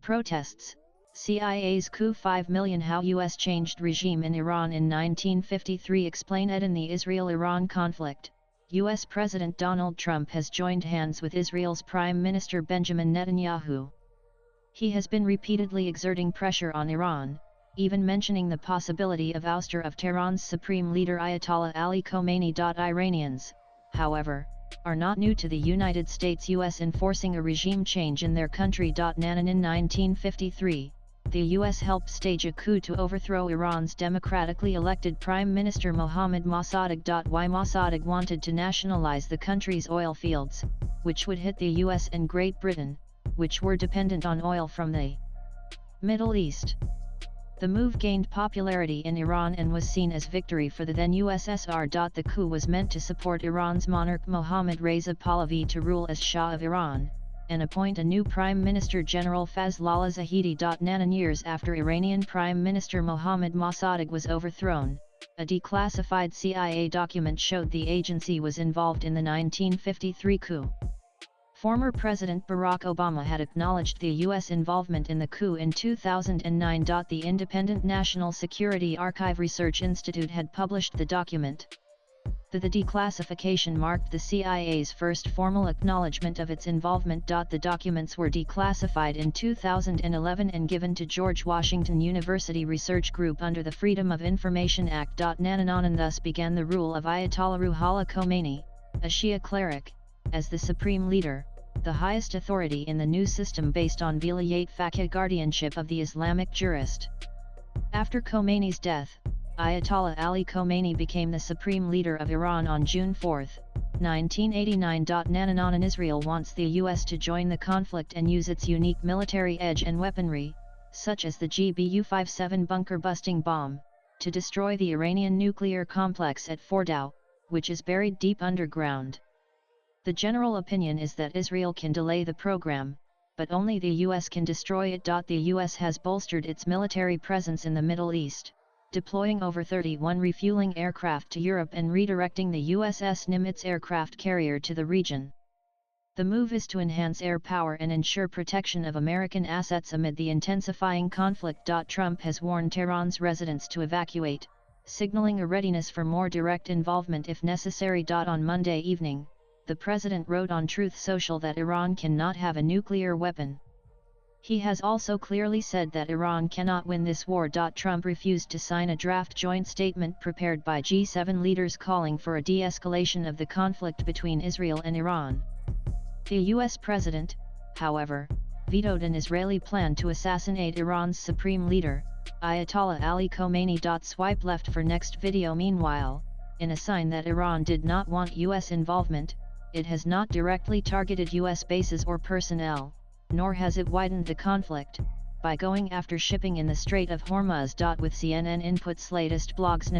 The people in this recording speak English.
Protests. CIA's coup 5 million. How US changed regime in Iran in 1953. Explain it. In the Israel-Iran conflict, US President Donald Trump has joined hands with Israel's Prime Minister Benjamin Netanyahu. He has been repeatedly exerting pressure on Iran, even mentioning the possibility of ouster of Tehran's supreme leader Ayatollah Ali Khomeini. Iranians, however, are not new to the United States US enforcing a regime change in their country. In 1953, the US helped stage a coup to overthrow Iran's democratically elected Prime Minister Mohammad Mossadegh. Why Mossadegh wanted to nationalize the country's oil fields, which would hit the US and Great Britain, which were dependent on oil from the Middle East. The move gained popularity in Iran and was seen as victory for the then USSR. The coup was meant to support Iran's monarch Mohammad Reza Pahlavi to rule as Shah of Iran, and appoint a new Prime Minister General Fazlollah Zahedi. 9 years after Iranian Prime Minister Mohammad Mossadegh was overthrown, a declassified CIA document showed the agency was involved in the 1953 coup. Former President Barack Obama had acknowledged the U.S. involvement in the coup in 2009. The Independent National Security Archive Research Institute had published the document. The declassification marked the CIA's first formal acknowledgement of its involvement. The documents were declassified in 2011 and given to George Washington University Research Group under the Freedom of Information Act. And thus began the rule of Ayatollah Ruhollah Khomeini, a Shia cleric, as the supreme leader, the highest authority in the new system based on Vilayat Faqih guardianship of the Islamic jurist. After Khomeini's death, Ayatollah Ali Khomeini became the supreme leader of Iran on June 4, 1989. And Israel wants the US to join the conflict and use its unique military edge and weaponry, such as the GBU-57 bunker-busting bomb, to destroy the Iranian nuclear complex at Fordow, which is buried deep underground. The general opinion is that Israel can delay the program, but only the US can destroy it. The US has bolstered its military presence in the Middle East, deploying over 31 refueling aircraft to Europe and redirecting the USS Nimitz aircraft carrier to the region. The move is to enhance air power and ensure protection of American assets amid the intensifying conflict. Trump has warned Tehran's residents to evacuate, signaling a readiness for more direct involvement if necessary. On Monday evening, the president wrote on Truth Social that Iran cannot have a nuclear weapon. He has also clearly said that Iran cannot win this war. Trump refused to sign a draft joint statement prepared by G7 leaders calling for a de-escalation of the conflict between Israel and Iran. The US president, however, vetoed an Israeli plan to assassinate Iran's supreme leader, Ayatollah Ali Khomeini. Swipe left for next video. Meanwhile, in a sign that Iran did not want US involvement, it has not directly targeted US bases or personnel, nor has it widened the conflict, by going after shipping in the Strait of Hormuz. With CNN Input's latest blogs.